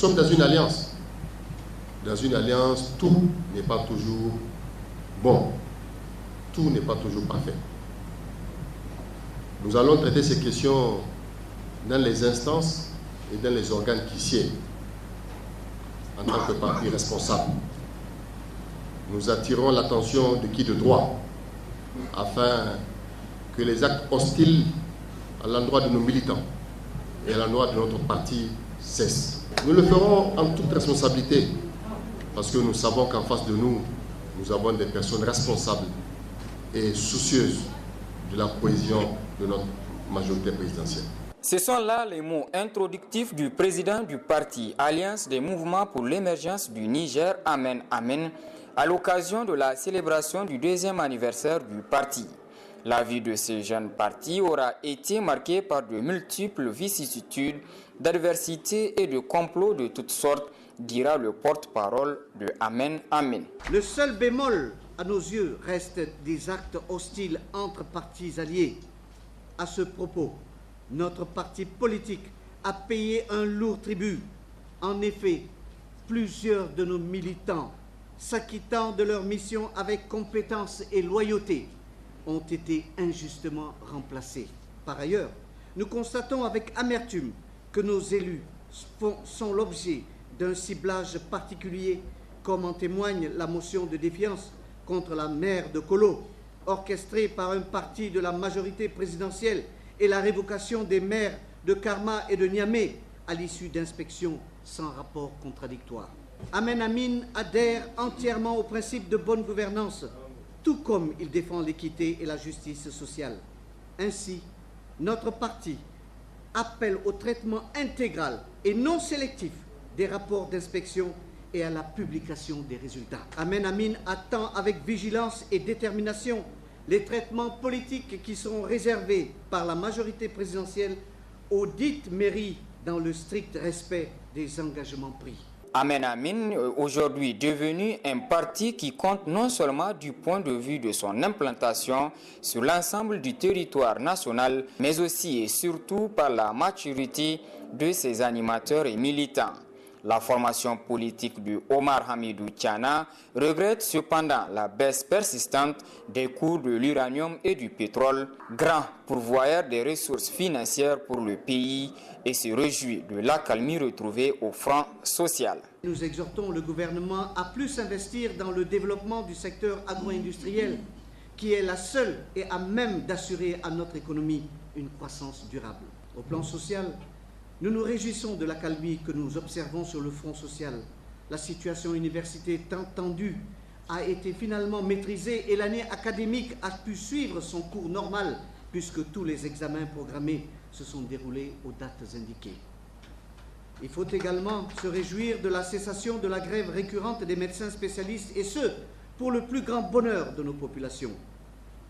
sommes dans une alliance. Dans une alliance, tout n'est pas toujours bon. Tout n'est pas toujours parfait. Nous allons traiter ces questions dans les instances et dans les organes qui siègent en tant que parti responsable. Nous attirons l'attention de qui de droit afin que les actes hostiles à l'endroit de nos militants et à l'endroit de notre parti cessent. Nous le ferons en toute responsabilité parce que nous savons qu'en face de nous, nous avons des personnes responsables et soucieuses de la cohésion de notre majorité présidentielle. Ce sont là les mots introductifs du président du parti Alliance des mouvements pour l'émergence du Niger, Amen Amen, à l'occasion de la célébration du 2e anniversaire du parti. La vie de ce jeune parti aura été marquée par de multiples vicissitudes, d'adversités et de complots de toutes sortes, dira le porte-parole de Amen Amen. Le seul bémol à nos yeux reste des actes hostiles entre partis alliés. À ce propos, notre parti politique a payé un lourd tribut. En effet, plusieurs de nos militants, s'acquittant de leur mission avec compétence et loyauté, ont été injustement remplacés. Par ailleurs, nous constatons avec amertume que nos élus sont l'objet d'un ciblage particulier, comme en témoigne la motion de défiance contre la maire de Kolo, orchestrée par un parti de la majorité présidentielle, et la révocation des maires de Karma et de Niamey à l'issue d'inspections sans rapport contradictoire. Amen Amin adhère entièrement au principe de bonne gouvernance, tout comme il défend l'équité et la justice sociale. Ainsi, notre parti appelle au traitement intégral et non sélectif des rapports d'inspection et à la publication des résultats. Amen Amin attend avec vigilance et détermination les traitements politiques qui seront réservés par la majorité présidentielle aux dites mairies dans le strict respect des engagements pris. Amen Amin, aujourd'hui devenu un parti qui compte non seulement du point de vue de son implantation sur l'ensemble du territoire national, mais aussi et surtout par la maturité de ses animateurs et militants. La formation politique de Omar Hamidou Tiana regrette cependant la baisse persistante des cours de l'uranium et du pétrole, grand pourvoyeur des ressources financières pour le pays, et se réjouit de l'accalmie retrouvée au front social. Nous exhortons le gouvernement à plus investir dans le développement du secteur agro-industriel, qui est la seule et à même d'assurer à notre économie une croissance durable. Au plan social, nous nous réjouissons de l'accalmie que nous observons sur le front social. La situation universitaire tant tendue a été finalement maîtrisée et l'année académique a pu suivre son cours normal puisque tous les examens programmés se sont déroulés aux dates indiquées. Il faut également se réjouir de la cessation de la grève récurrente des médecins spécialistes et ce, pour le plus grand bonheur de nos populations.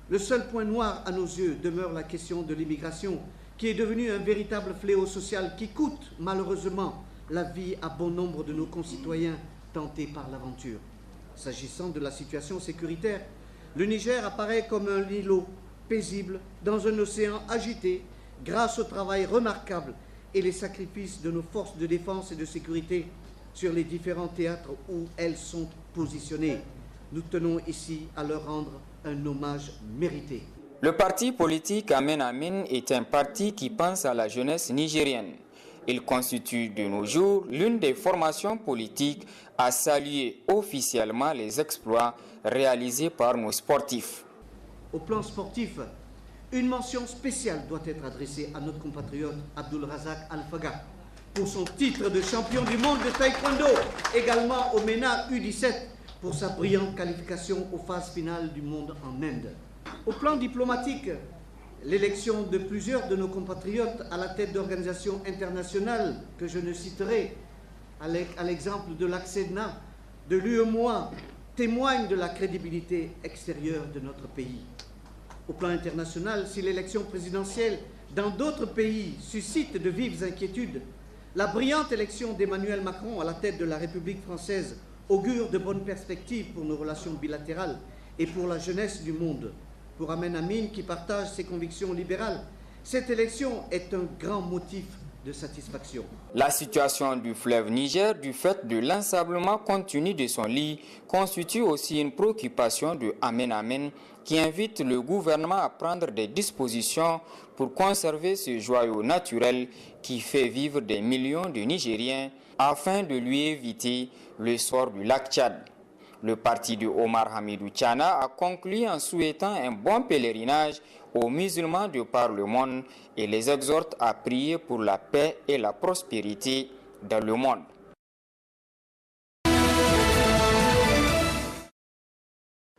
Le seul point noir à nos yeux demeure la question de l'immigration, qui est devenu un véritable fléau social qui coûte malheureusement la vie à bon nombre de nos concitoyens tentés par l'aventure. S'agissant de la situation sécuritaire, le Niger apparaît comme un îlot paisible dans un océan agité grâce au travail remarquable et les sacrifices de nos forces de défense et de sécurité sur les différents théâtres où elles sont positionnées. Nous tenons ici à leur rendre un hommage mérité. Le parti politique Amen Amin est un parti qui pense à la jeunesse nigérienne. Il constitue de nos jours l'une des formations politiques à saluer officiellement les exploits réalisés par nos sportifs. Au plan sportif, une mention spéciale doit être adressée à notre compatriote Abdul Razak Al-Faga pour son titre de champion du monde de taekwondo, également au MENA U17 pour sa brillante qualification aux phases finales du monde en Inde. Au plan diplomatique, l'élection de plusieurs de nos compatriotes à la tête d'organisations internationales que je ne citerai, à l'exemple de l'ACCEDNA, de l'UEMOA, témoigne de la crédibilité extérieure de notre pays. Au plan international, si l'élection présidentielle dans d'autres pays suscite de vives inquiétudes, la brillante élection d'Emmanuel Macron à la tête de la République française augure de bonnes perspectives pour nos relations bilatérales et pour la jeunesse du monde. Pour Amen Amin, qui partage ses convictions libérales, cette élection est un grand motif de satisfaction. La situation du fleuve Niger, du fait de l'ensablement continu de son lit, constitue aussi une préoccupation de Amen Amen qui invite le gouvernement à prendre des dispositions pour conserver ce joyau naturel qui fait vivre des millions de Nigériens afin de lui éviter le sort du lac Tchad. Le parti de Omar Hamidou Tchana a conclu en souhaitant un bon pèlerinage aux musulmans de par le monde et les exhorte à prier pour la paix et la prospérité dans le monde.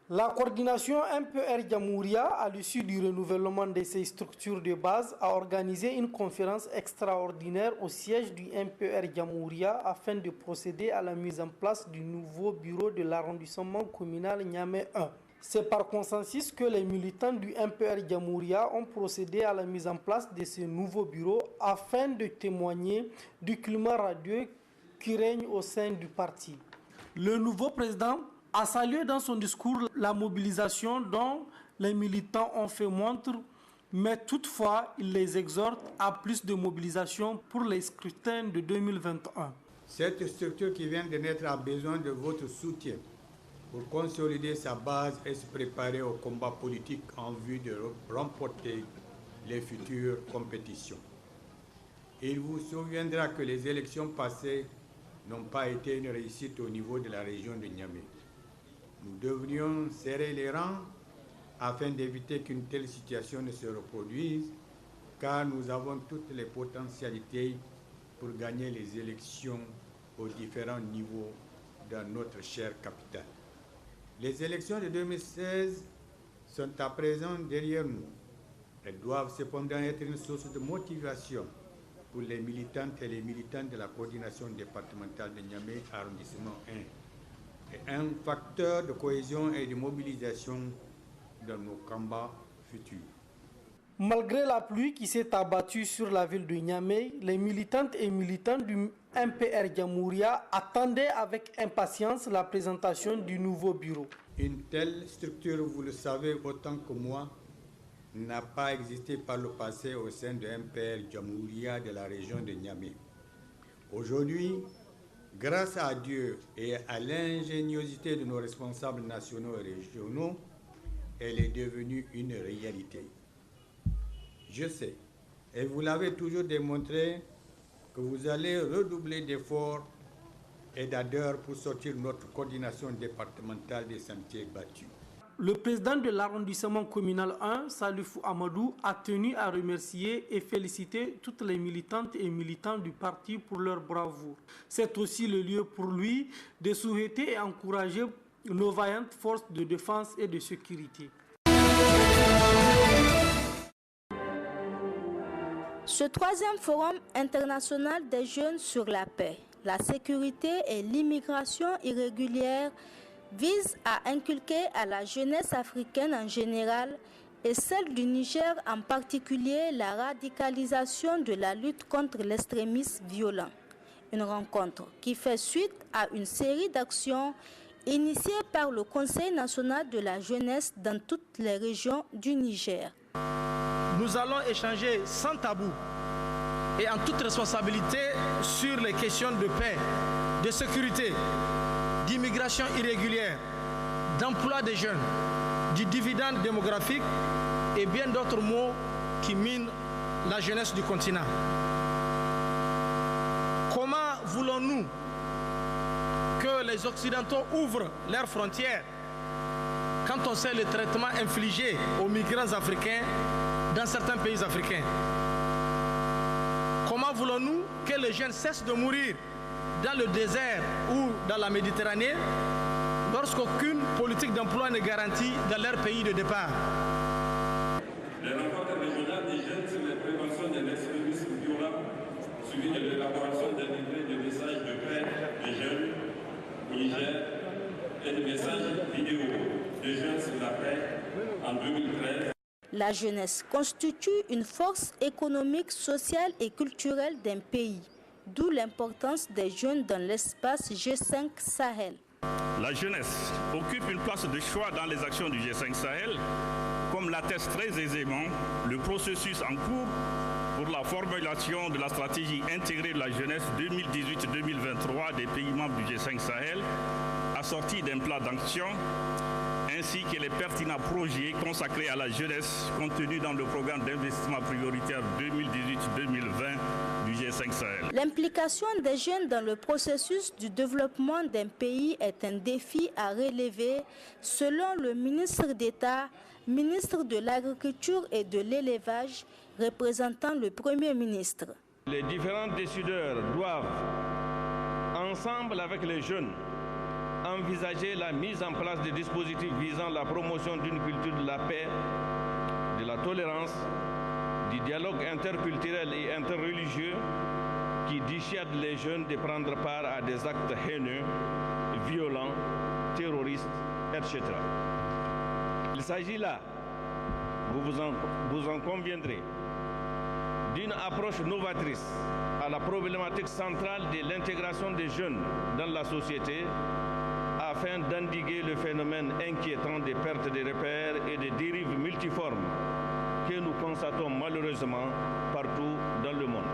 La coordination MPR Jamouria, à l'issue du renouvellement de ses structures de base, a organisé une conférence extraordinaire au siège du MPR Jamouria afin de procéder à la mise en place du nouveau bureau de l'arrondissement communal Niamey 1. C'est par consensus que les militants du MPR Jamouria ont procédé à la mise en place de ce nouveau bureau afin de témoigner du climat radieux qui règne au sein du parti. Le nouveau président a salué dans son discours la mobilisation dont les militants ont fait montre, mais toutefois, il les exhorte à plus de mobilisation pour les scrutins de 2021. Cette structure qui vient de naître a besoin de votre soutien pour consolider sa base et se préparer au combat politique en vue de remporter les futures compétitions. Il vous souviendra que les élections passées n'ont pas été une réussite au niveau de la région de Niamey. Nous devrions serrer les rangs afin d'éviter qu'une telle situation ne se reproduise, car nous avons toutes les potentialités pour gagner les élections aux différents niveaux dans notre chère capitale. Les élections de 2016 sont à présent derrière nous. Elles doivent cependant être une source de motivation pour les militantes et les militants de la coordination départementale de Niamey, arrondissement 1. Et un facteur de cohésion et de mobilisation dans nos combats futurs. Malgré la pluie qui s'est abattue sur la ville de Niamey, les militantes et militants du MPR Jamouria attendaient avec impatience la présentation du nouveau bureau. Une telle structure, vous le savez autant que moi, n'a pas existé par le passé au sein de MPR Jamouria de la région de Niamey. Aujourd'hui, grâce à Dieu et à l'ingéniosité de nos responsables nationaux et régionaux, elle est devenue une réalité. Je sais, et vous l'avez toujours démontré, que vous allez redoubler d'efforts et d'ardeur pour sortir notre coordination départementale des sentiers battus. Le président de l'arrondissement communal 1, Salifou Amadou, a tenu à remercier et féliciter toutes les militantes et militants du parti pour leur bravoure. C'est aussi le lieu pour lui de souhaiter et encourager nos vaillantes forces de défense et de sécurité. Ce troisième forum international des jeunes sur la paix, la sécurité et l'immigration irrégulière vise à inculquer à la jeunesse africaine en général et celle du Niger en particulier la radicalisation de la lutte contre l'extrémisme violent. Une rencontre qui fait suite à une série d'actions initiées par le Conseil national de la jeunesse dans toutes les régions du Niger. Nous allons échanger sans tabou et en toute responsabilité sur les questions de paix, de sécurité, d'immigration irrégulière, d'emploi des jeunes, du dividende démographique et bien d'autres mots qui minent la jeunesse du continent. Comment voulons-nous que les Occidentaux ouvrent leurs frontières quand on sait le traitement infligé aux migrants africains dans certains pays africains? Comment voulons-nous que les jeunes cessent de mourir dans le désert ou dans la Méditerranée lorsqu'aucune politique d'emploi n'est garantie dans leur pays de départ? Les rencontres régionales des jeunes sur la prévention de l'extrémisme violent, suivi de l'élaboration des livrets de messages de paix des jeunes au Niger et de messages vidéo des jeunes sur la paix en 2013. La jeunesse constitue une force économique, sociale et culturelle d'un pays, d'où l'importance des jeunes dans l'espace G5 Sahel. La jeunesse occupe une place de choix dans les actions du G5 Sahel, comme l'atteste très aisément le processus en cours pour la formulation de la stratégie intégrée de la jeunesse 2018-2023 des pays membres du G5 Sahel, assortie d'un plan d'action, ainsi que les pertinents projets consacrés à la jeunesse contenus dans le programme d'investissement prioritaire 2018-2020 du G5 Sahel. L'implication des jeunes dans le processus du développement d'un pays est un défi à relever, selon le ministre d'État, ministre de l'Agriculture et de l'Élevage, représentant le Premier ministre. Les différents décideurs doivent, ensemble avec les jeunes, envisager la mise en place de dispositifs visant la promotion d'une culture de la paix, de la tolérance, du dialogue interculturel et interreligieux qui dissuade les jeunes de prendre part à des actes haineux, violents, terroristes, etc. Il s'agit là, vous en conviendrez, d'une approche novatrice à la problématique centrale de l'intégration des jeunes dans la société afin d'endiguer le phénomène inquiétant des pertes de repères et des dérives multiformes que nous constatons malheureusement partout dans le monde.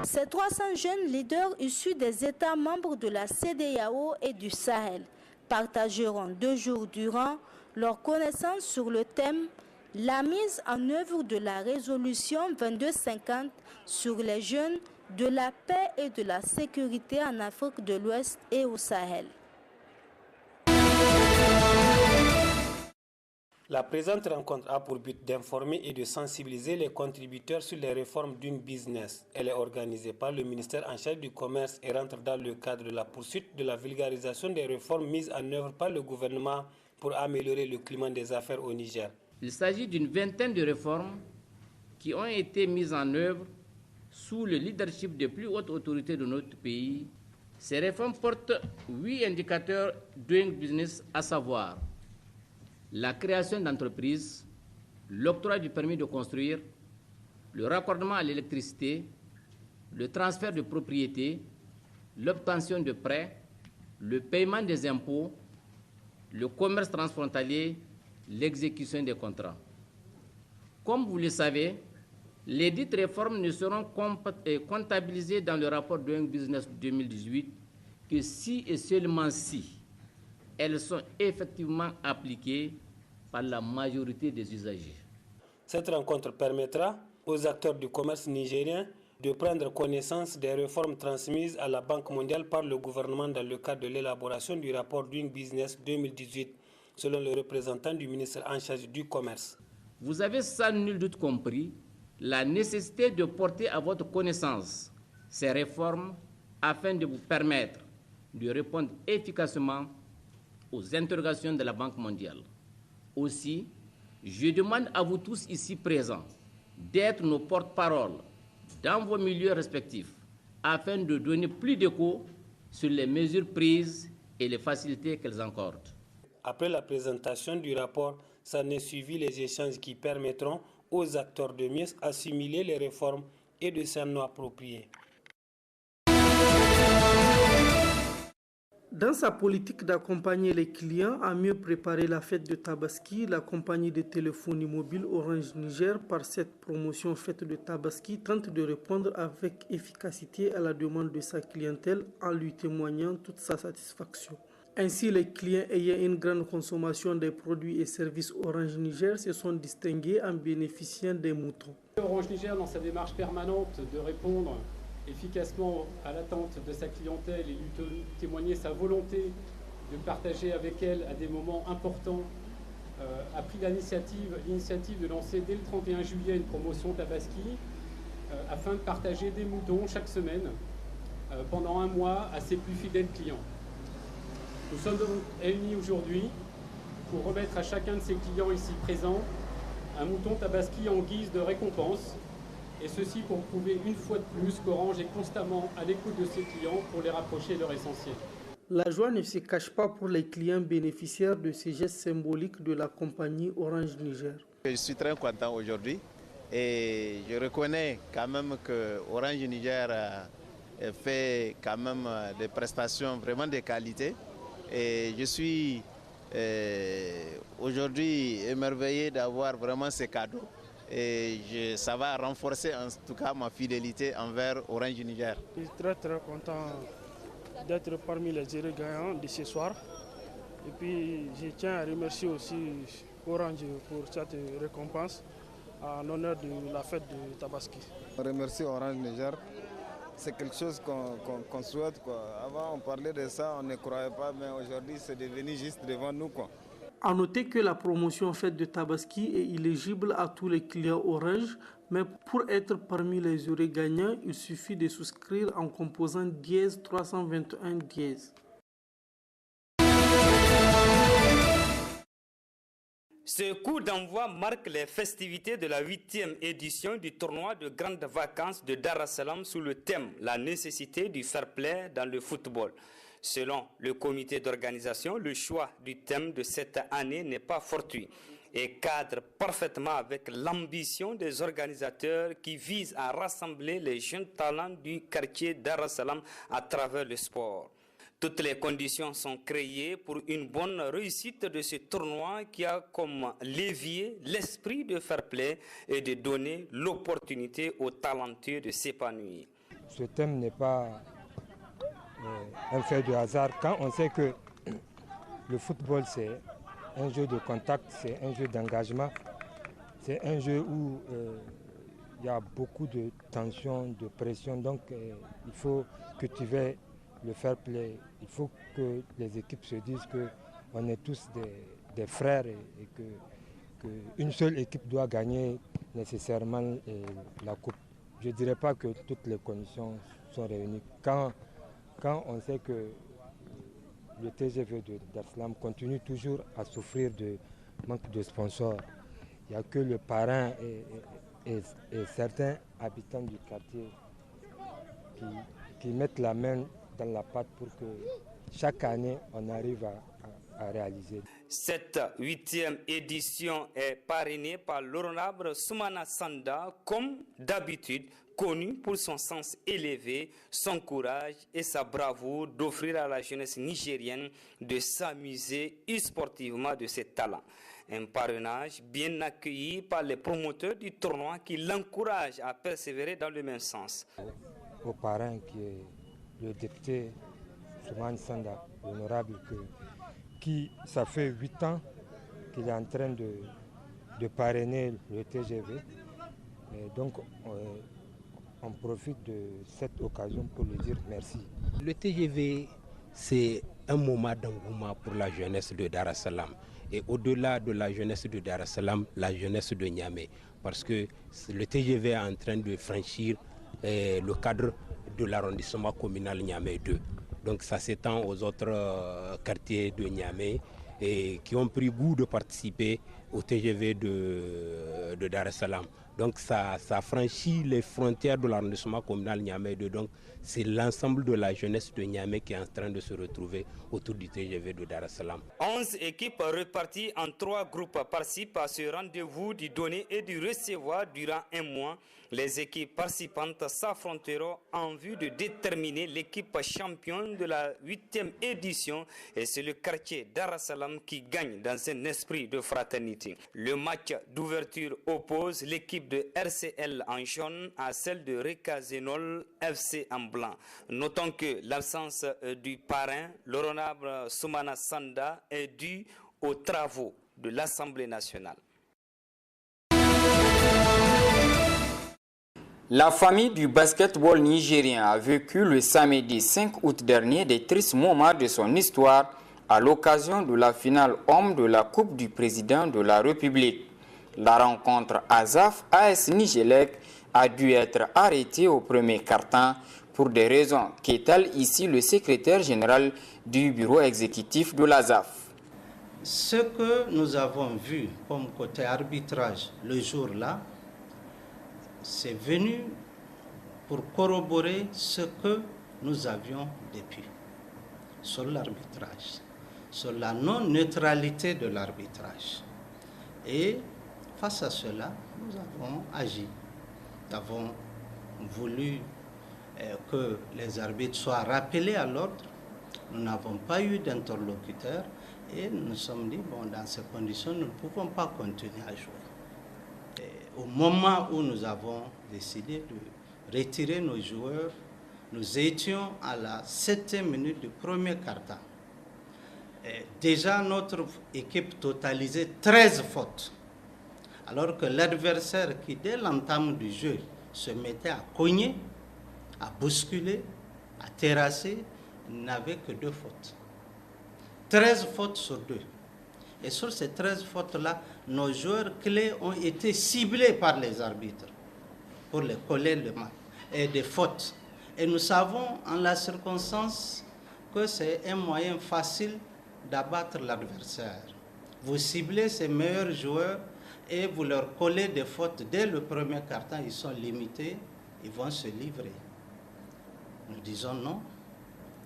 Ces 300 jeunes leaders issus des États membres de la CEDEAO et du Sahel partageront 2 jours durant leurs connaissances sur le thème « La mise en œuvre de la résolution 2250 sur les jeunes, de la paix et de la sécurité en Afrique de l'Ouest et au Sahel ». La présente rencontre a pour but d'informer et de sensibiliser les contributeurs sur les réformes d'une business. Elle est organisée par le ministère en charge du commerce et rentre dans le cadre de la poursuite de la vulgarisation des réformes mises en œuvre par le gouvernement pour améliorer le climat des affaires au Niger. Il s'agit d'une vingtaine de réformes qui ont été mises en œuvre sous le leadership des plus hautes autorités de notre pays. Ces réformes portent 8 indicateurs doing business, à savoir la création d'entreprises, l'octroi du permis de construire, le raccordement à l'électricité, le transfert de propriété, l'obtention de prêts, le paiement des impôts, le commerce transfrontalier, l'exécution des contrats. Comme vous le savez, les dites réformes ne seront comptabilisées dans le rapport Doing Business 2018 que si et seulement si elles sont effectivement appliquées par la majorité des usagers. Cette rencontre permettra aux acteurs du commerce nigérien de prendre connaissance des réformes transmises à la Banque mondiale par le gouvernement dans le cadre de l'élaboration du rapport Doing Business 2018, selon le représentant du ministre en charge du commerce. Vous avez sans nul doute compris la nécessité de porter à votre connaissance ces réformes afin de vous permettre de répondre efficacement aux interrogations de la Banque mondiale. Aussi, je demande à vous tous ici présents d'être nos porte-paroles dans vos milieux respectifs afin de donner plus d'écho sur les mesures prises et les facilités qu'elles accordent. Après la présentation du rapport, s'en est suivi les échanges qui permettront aux acteurs de mieux assimiler les réformes et de s'en approprier. Dans sa politique d'accompagner les clients à mieux préparer la fête de Tabaski, la compagnie de téléphonie mobile Orange Niger, par cette promotion fête de Tabaski, tente de répondre avec efficacité à la demande de sa clientèle en lui témoignant toute sa satisfaction. Ainsi, les clients ayant une grande consommation des produits et services Orange Niger se sont distingués en bénéficiant des moutons. Orange Niger, dans sa démarche permanente de répondre efficacement à l'attente de sa clientèle et lui témoigner sa volonté de partager avec elle à des moments importants, a pris l'initiative de lancer dès le 31 juillet une promotion Tabaski afin de partager des moutons chaque semaine pendant un mois à ses plus fidèles clients. Nous sommes donc réunis aujourd'hui pour remettre à chacun de ses clients ici présents un mouton Tabaski en guise de récompense. Et ceci pour prouver une fois de plus qu'Orange est constamment à l'écoute de ses clients pour les rapprocher de leur essentiel. La joie ne se cache pas pour les clients bénéficiaires de ces gestes symboliques de la compagnie Orange Niger. Je suis très content aujourd'hui et je reconnais quand même que Orange Niger fait quand même des prestations vraiment de qualité Et je suis aujourd'hui émerveillé d'avoir vraiment ces cadeaux. Et ça va renforcer en tout cas ma fidélité envers Orange Niger. Je suis très content d'être parmi les heureux gagnants de ce soir. Et puis je tiens à remercier aussi Orange pour cette récompense en l'honneur de la fête de Tabaski. On remercie Orange Niger. C'est quelque chose qu'on souhaite, quoi. Avant on parlait de ça, on ne croyait pas, mais aujourd'hui c'est devenu juste devant nous, quoi. A noter que la promotion fête de Tabaski est éligible à tous les clients Orange, mais pour être parmi les heureux gagnants, il suffit de souscrire en composant dièse 321 dièse. Ce coup d'envoi marque les festivités de la 8e édition du tournoi de grandes vacances de Dar es Salaam sous le thème « La nécessité du fair play dans le football ». Selon le comité d'organisation, le choix du thème de cette année n'est pas fortuit et cadre parfaitement avec l'ambition des organisateurs qui visent à rassembler les jeunes talents du quartier Dar es Salaam à travers le sport. Toutes les conditions sont créées pour une bonne réussite de ce tournoi qui a comme levier l'esprit de fair play et de donner l'opportunité aux talentueux de s'épanouir. Ce thème n'est pas un fait de hasard quand on sait que le football c'est un jeu de contact, c'est un jeu d'engagement, c'est un jeu où il y a beaucoup de tension, de pression, donc il faut cultiver le fair play. Il faut que les équipes se disent qu'on est tous des frères et qu'une seule équipe doit gagner nécessairement la coupe. Je ne dirais pas que toutes les conditions sont réunies. Quand on sait que le TGV de Dar es Salaam continue toujours à souffrir de manque de sponsors, il n'y a que le parrain et certains habitants du quartier qui mettent la main dans la pâte pour que chaque année on arrive à réaliser. Cette 8e édition est parrainée par l'honorable Soumana Sanda, comme d'habitude connu pour son sens élevé, son courage et sa bravoure d'offrir à la jeunesse nigérienne de s'amuser sportivement de ses talents. Un parrainage bien accueilli par les promoteurs du tournoi qui l'encouragent à persévérer dans le même sens. Au parrain qui est le député Soumana Sanda, l'honorable, qui ça fait 8 ans qu'il est en train de parrainer le TGV. Et donc on profite de cette occasion pour lui dire merci. Le TGV, c'est un moment d'engouement pour la jeunesse de Dar es Salaam. Et au-delà de la jeunesse de Dar es Salaam, la jeunesse de Niamey. Parce que le TGV est en train de franchir le cadre de l'arrondissement communal Niamey 2. Donc ça s'étend aux autres quartiers de Niamey et qui ont pris goût de participer au TGV de Dar es Salaam. Donc ça franchit les frontières de l'arrondissement communal Niamey 2. Donc c'est l'ensemble de la jeunesse de Niamey qui est en train de se retrouver autour du TGV de Dar es Salaam. 11 équipes reparties en 3 groupes participent à ce rendez-vous du donner et du recevoir durant un mois. Les équipes participantes s'affronteront en vue de déterminer l'équipe championne de la 8e édition et c'est le quartier Dar es Salaam qui gagne dans un esprit de fraternité. Le match d'ouverture oppose l'équipe de RCL en jaune à celle de Rekazenol FC en blanc. Notons que l'absence du parrain, l'honorable Soumana Sanda, est due aux travaux de l'Assemblée nationale. La famille du basketball nigérien a vécu le samedi 5 août dernier des tristes moments de son histoire à l'occasion de la finale homme de la Coupe du Président de la République. La rencontre ASAF-AS Nigelec a dû être arrêtée au premier quart-temps pour des raisons qu'étale ici le secrétaire général du bureau exécutif de l'ASAF. Ce que nous avons vu comme côté arbitrage le jour-là, c'est venu pour corroborer ce que nous avions depuis sur l'arbitrage, sur la non-neutralité de l'arbitrage. Et face à cela, nous avons agi. Nous avons voulu que les arbitres soient rappelés à l'ordre Nous n'avons pas eu d'interlocuteur et nous nous sommes dit, bon, dans ces conditions, nous ne pouvons pas continuer à jouer. Et au moment où nous avons décidé de retirer nos joueurs, nous étions à la 7e minute du premier quart-temps. Déjà, notre équipe totalisait 13 fautes, alors que l'adversaire qui, dès l'entame du jeu, se mettait à cogner, à bousculer, à terrasser, n'avait que 2 fautes. 13 fautes sur 2. Et sur ces 13 fautes-là, nos joueurs clés ont été ciblés par les arbitres pour les coller le match et des fautes. Et nous savons en la circonstance que c'est un moyen facile d'abattre l'adversaire. Vous ciblez ses meilleurs joueurs et vous leur collez des fautes dès le premier quart-temps, ils sont limités, ils vont se livrer. Nous disons non,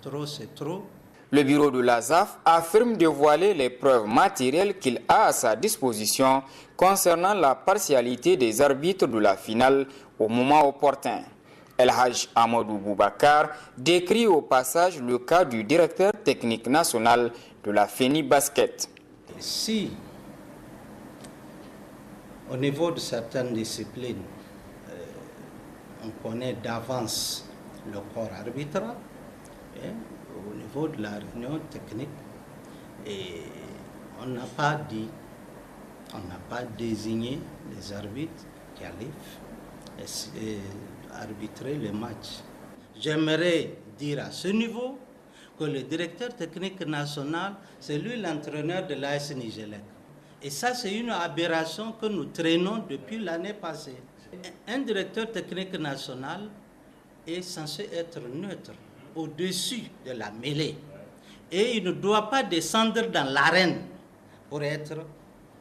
trop c'est trop. Le bureau de l'ASAF affirme dévoiler les preuves matérielles qu'il a à sa disposition concernant la partialité des arbitres de la finale au moment opportun. El Haj Amadou Boubacar décrit au passage le cas du directeur technique national de la FENI Basket. Si, au niveau de certaines disciplines, on connaît d'avance le corps arbitral, au niveau de la réunion technique, et on n'a pas dit, on n'a pas désigné les arbitres qui allaient arbitrer les matchs. J'aimerais dire à ce niveau que le directeur technique national, c'est lui l'entraîneur de l'AS Nigelec. Et ça, c'est une aberration que nous traînons depuis l'année passée. Un directeur technique national est censé être neutre, au-dessus de la mêlée. Et il ne doit pas descendre dans l'arène pour être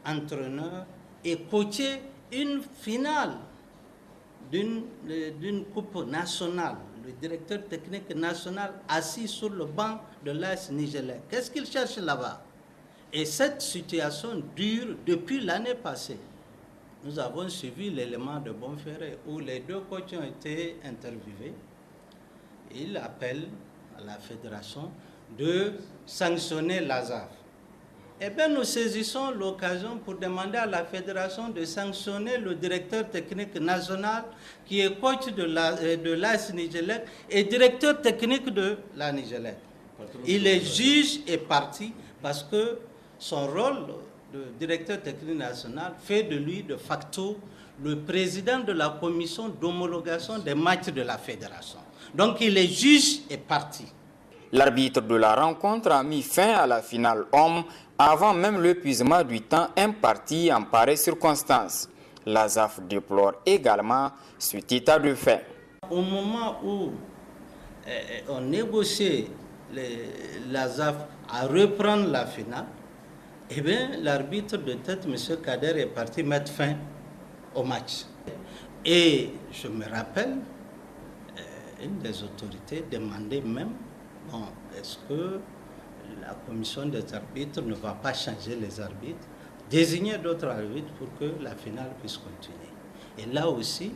entraîneur et coacher une finale d'une coupe nationale. Le directeur technique national assis sur le banc de l'AS Nigelec. Qu'est-ce qu'il cherche là-bas? Et cette situation dure depuis l'année passée. Nous avons suivi l'élément de Bonferré où les 2 coachs ont été interviewés. Il appelle à la fédération de sanctionner l'ASAF. Eh bien, nous saisissons l'occasion pour demander à la fédération de sanctionner le directeur technique national qui est coach de l'AS Nigelec et directeur technique de la Nigelec. Il est juge et parti parce que son rôle de directeur technique national fait de lui de facto le président de la commission d'homologation des matchs de la fédération. Donc il est juge et parti. L'arbitre de la rencontre a mis fin à la finale homme avant même l'épuisement du temps imparti en pareille circonstance. L'ASAF déplore également cet état de fait. Au moment où on négociait l'ASAF à reprendre la finale, eh bien, l'arbitre de tête, M. Kader, est parti mettre fin au match. Et je me rappelle, une des autorités demandait même, bon, est-ce que la commission des arbitres ne va pas changer les arbitres, désigner d'autres arbitres pour que la finale puisse continuer. Et là aussi,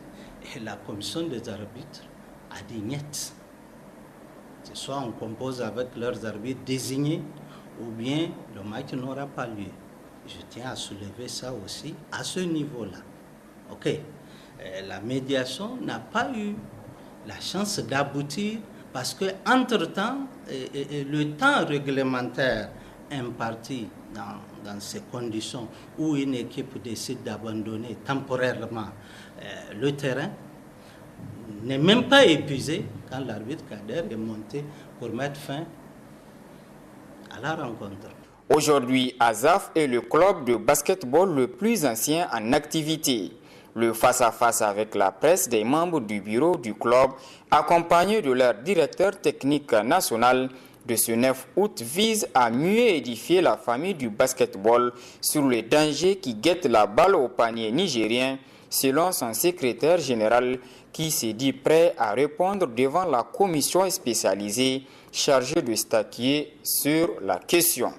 la commission des arbitres a dit niet. Soit on compose avec leurs arbitres désignés, ou bien le match n'aura pas lieu. Je tiens à soulever ça aussi à ce niveau-là. Ok, la médiation n'a pas eu la chance d'aboutir parce que entre-temps, le temps réglementaire imparti dans ces conditions où une équipe décide d'abandonner temporairement le terrain n'est même pas épuisé quand l'arbitre Kader est monté pour mettre fin à la rencontre. Aujourd'hui, ASAF est le club de basketball le plus ancien en activité. Le face-à-face avec la presse des membres du bureau du club, accompagnés de leur directeur technique national, de ce 9 août vise à mieux édifier la famille du basketball sur les dangers qui guettent la balle au panier nigérien, selon son secrétaire général qui s'est dit prêt à répondre devant la commission spécialisée chargée de statuer sur la question.